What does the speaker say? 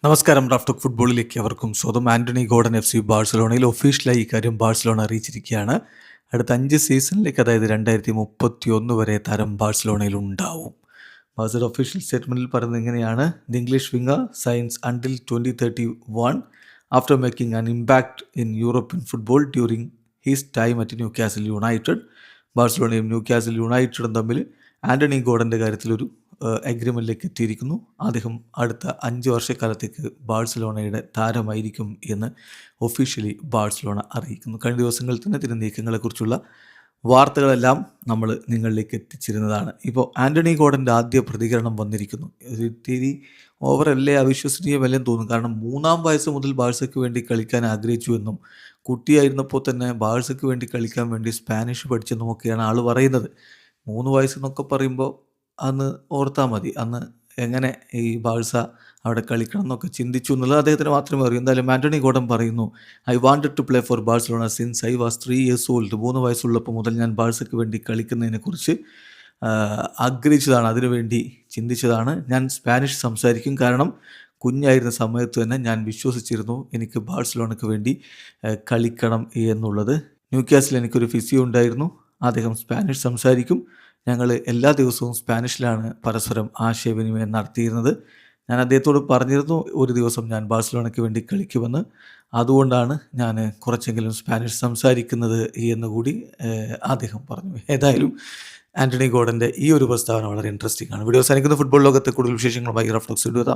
നമസ്കാരം. റാഫ്റ്റോക്ക് ഫുട്ബോളിലേക്ക് അവർക്കും സ്വന്തം. ആന്റണി ഗോർഡൻ FC ബാഴ്സലോണയിൽ ഒഫീഷ്യലായി ഇക്കാര്യം ബാഴ്സലോണ അറിയിച്ചിരിക്കുകയാണ്. അടുത്ത 5 സീസണിലേക്ക്, അതായത് 2031 വരെ താരം ബാഴ്സലോണയിൽ ഉണ്ടാവും. ബാഴ്സയുടെ ഒഫീഷ്യൽ സ്റ്റേറ്റ്മെൻറ്റിൽ പറയുന്നത് ഇങ്ങനെയാണ്: the English winger signs until 2031 after making an impact in European football during his time at Newcastle United. ബാഴ്സലോണയും ന്യൂ കാസിൽ യുണൈറ്റഡും തമ്മിൽ ആന്റണി ഗോർഡൻ്റെ കാര്യത്തിലൊരു അഗ്രിമെൻറ്റിലേക്ക് എത്തിയിരിക്കുന്നു. അദ്ദേഹം അടുത്ത 5 വർഷക്കാലത്തേക്ക് ബാഴ്സലോണയുടെ താരമായിരിക്കും എന്ന് ഒഫീഷ്യലി ബാഴ്സലോണ അറിയിക്കുന്നു. കഴിഞ്ഞ ദിവസങ്ങളിൽ തന്നെ ഇതിൻ്റെ നീക്കങ്ങളെക്കുറിച്ചുള്ള വാർത്തകളെല്ലാം നമ്മൾ നിങ്ങളിലേക്ക് എത്തിച്ചിരുന്നതാണ്. ഇപ്പോൾ ആന്റണി ഗോർഡൻ്റെ ആദ്യ പ്രതികരണം വന്നിരിക്കുന്നു. ഇത്തിരി ഓവറല്ലേ, അവിശ്വസനീയമല്ലെന്ന് തോന്നും. കാരണം 3-ാം വയസ്സ് മുതൽ ബാഴ്സയ്ക്ക് വേണ്ടി കളിക്കാൻ ആഗ്രഹിച്ചു എന്നും കുട്ടിയായിരുന്നപ്പോൾ തന്നെ ബാഴ്സയ്ക്ക് വേണ്ടി കളിക്കാൻ വേണ്ടി സ്പാനിഷ് പഠിച്ചെന്നുമൊക്കെയാണ് ആൾ പറയുന്നത്. 3 വയസ്സെന്നൊക്കെ പറയുമ്പോൾ അന്ന് ഓർത്താൽ മതി, അന്ന് എങ്ങനെ ഈ ബാഴ്സ അവിടെ കളിക്കണം എന്നൊക്കെ ചിന്തിച്ചു എന്നുള്ളത് അദ്ദേഹത്തിന് മാത്രമേ അറിയൂ. എന്തായാലും ആന്റണി ഗോർഡൻ പറയുന്നു: I wanted to play for Barcelona since I was 3 years old. 3 വയസ്സുള്ളപ്പോൾ മുതൽ ഞാൻ ബാഴ്സയ്ക്ക് വേണ്ടി കളിക്കുന്നതിനെക്കുറിച്ച് ആഗ്രഹിച്ചതാണ്, അതിനുവേണ്ടി ചിന്തിച്ചതാണ്. ഞാൻ സ്പാനിഷ് സംസാരിക്കും, കാരണം കുഞ്ഞായിരുന്ന സമയത്ത് തന്നെ ഞാൻ വിശ്വസിച്ചിരുന്നു എനിക്ക് ബാഴ്സലോണയ്ക്ക് വേണ്ടി കളിക്കണം എന്നുള്ളത്. ന്യൂ കാസിൽ എനിക്കൊരു ഫിസിയോ ഉണ്ടായിരുന്നു, അദ്ദേഹം സ്പാനിഷ് സംസാരിക്കും. ഞങ്ങൾ എല്ലാ ദിവസവും സ്പാനിഷിലാണ് പരസ്പരം ആശയവിനിമയം നടത്തിയിരുന്നത്. ഞാൻ അദ്ദേഹത്തോട് പറഞ്ഞിരുന്നു ഒരു ദിവസം ഞാൻ ബാഴ്സലോണയ്ക്ക് വേണ്ടി കളിക്കുമെന്ന്. അതുകൊണ്ടാണ് ഞാൻ കുറച്ചെങ്കിലും സ്പാനിഷ് സംസാരിക്കുന്നത് എന്നുകൂടി അദ്ദേഹം പറഞ്ഞു. ഏതായാലും ആന്റണി ഗോർഡൻ്റെ ഈ ഒരു പ്രസ്താവന വളരെ ഇൻട്രസ്റ്റിംഗ് ആണ്. വീഡിയോ അവസാനിക്കുന്ന ഫുട്ബോൾ ലോകത്തെ കൂടുതൽ വിശേഷങ്ങളുമായി റഫ്ലക്സ് ഇടുക.